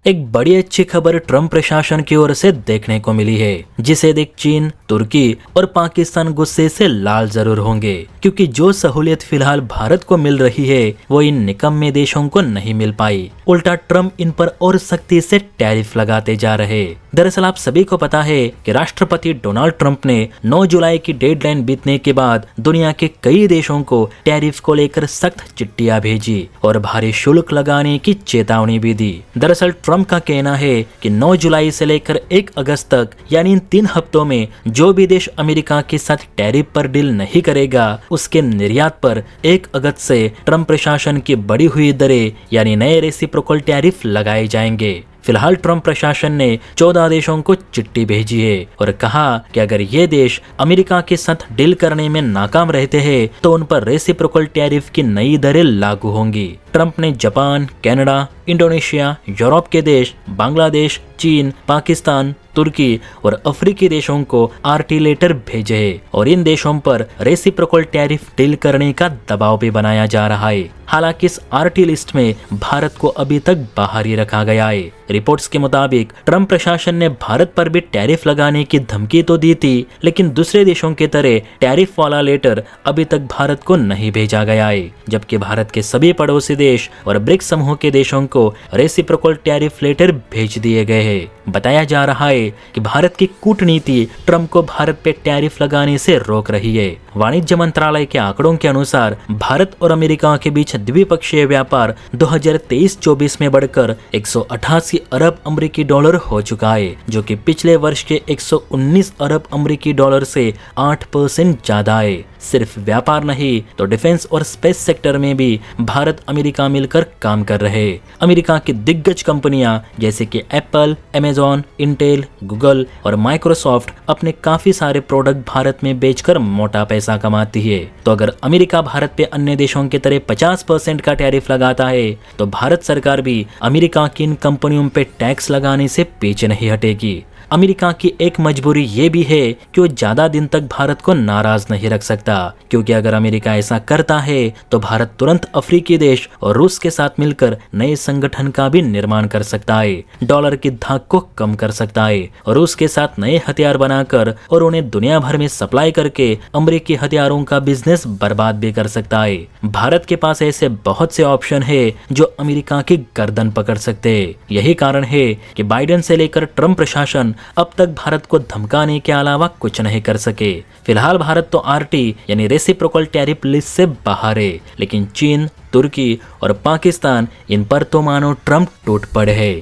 एक बड़ी अच्छी खबर ट्रम्प प्रशासन की ओर से देखने को मिली है, जिसे देख चीन, तुर्की और पाकिस्तान गुस्से से लाल जरूर होंगे, क्योंकि जो सहूलियत फिलहाल भारत को मिल रही है वो इन निकम्मे देशों को नहीं मिल पाई। उल्टा ट्रम्प इन पर और सख्ती से टैरिफ लगाते जा रहे। दरअसल आप सभी को पता है कि राष्ट्रपति डोनाल्ड ट्रंप ने 9 जुलाई की डेडलाइन बीतने के बाद दुनिया के कई देशों को टैरिफ को लेकर सख्त चिट्ठियां भेजी और भारी शुल्क लगाने की चेतावनी भी दी। दरअसल ट्रंप का कहना है कि 9 जुलाई से लेकर 1 अगस्त तक यानी इन 3 हफ्तों में जो भी देश अमेरिका के साथ टैरिफ पर डील नहीं करेगा उसके निर्यात पर 1 अगस्त से ट्रंप प्रशासन की बढ़ी हुई दरें यानी नए रेसिप्रोकल टैरिफ लगाए जाएंगे। फिलहाल ट्रंप प्रशासन ने 14 देशों को चिट्ठी भेजी है और कहा कि अगर ये देश अमेरिका के साथ डील करने में नाकाम रहते हैं तो उन पर रेसिप्रोकल टैरिफ की नई दरें लागू होंगी। ट्रंप ने जापान, कनाडा, इंडोनेशिया, यूरोप के देश, बांग्लादेश, चीन, पाकिस्तान, तुर्की और अफ्रीकी देशों को आरटी लेटर भेजे हैं और इन देशों पर रेसिप्रोकल टैरिफ डील करने का दबाव भी बनाया जा रहा है। हालांकि इस आरटी लिस्ट में भारत को अभी तक बाहर ही रखा गया है। रिपोर्ट्स के मुताबिक ट्रंप प्रशासन ने भारत पर भी टैरिफ लगाने की धमकी तो दी थी, लेकिन दूसरे देशों की तरह टैरिफ वाला लेटर अभी तक भारत को नहीं भेजा गया है, जबकि भारत के सभी पड़ोसी देश और ब्रिक्स समूह के देशों को रेसिप्रोकल टैरिफ लेटर भेज दिए गए हैं। बताया जा रहा है कि भारत की कूटनीति ट्रंप को भारत पे टैरिफ लगाने से रोक रही है। वाणिज्य मंत्रालय के आंकड़ों के अनुसार भारत और अमेरिका के बीच द्विपक्षीय व्यापार 2023-24 में बढ़कर 188 अरब अमेरिकी डॉलर हो चुका है, जो कि पिछले वर्ष के 119 अरब अमेरिकी डॉलर से 8% ज्यादा है। सिर्फ व्यापार नहीं तो डिफेंस और स्पेस सेक्टर में भी भारत अमेरिका मिलकर काम कर रहे। अमेरिका की दिग्गज कंपनियां जैसे कि एप्पल, अमेजॉन, इंटेल, गूगल और माइक्रोसॉफ्ट अपने काफी सारे प्रोडक्ट भारत में बेचकर मोटा पैसा कमाती है। तो अगर अमेरिका भारत पे अन्य देशों की तरह 50% का टैरिफ लगाता है तो भारत सरकार भी अमेरिका की इन कंपनियों पे टैक्स लगाने से पीछे नहीं हटेगी। अमेरिका की एक मजबूरी ये भी है कि वो ज्यादा दिन तक भारत को नाराज नहीं रख सकता, क्योंकि अगर अमेरिका ऐसा करता है तो भारत तुरंत अफ्रीकी देश और रूस के साथ मिलकर नए संगठन का भी निर्माण कर सकता है, डॉलर की धाक को कम कर सकता है और रूस के साथ नए हथियार बनाकर और उन्हें दुनिया भर में सप्लाई करके अमेरिकी हथियारों का बिजनेस बर्बाद भी कर सकता है। भारत के पास ऐसे बहुत से ऑप्शन है जो अमेरिका की गर्दन पकड़ सकते हैं। यही कारण है कि बाइडेन से लेकर ट्रंप प्रशासन अब तक भारत को धमकाने के अलावा कुछ नहीं कर सके। फिलहाल भारत तो आरटी यानी रेसिप्रोकल टैरिफ लिस्ट से बाहर है, लेकिन चीन, तुर्की और पाकिस्तान इन पर तो मानो ट्रंप टूट पड़े है।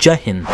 जय हिंद।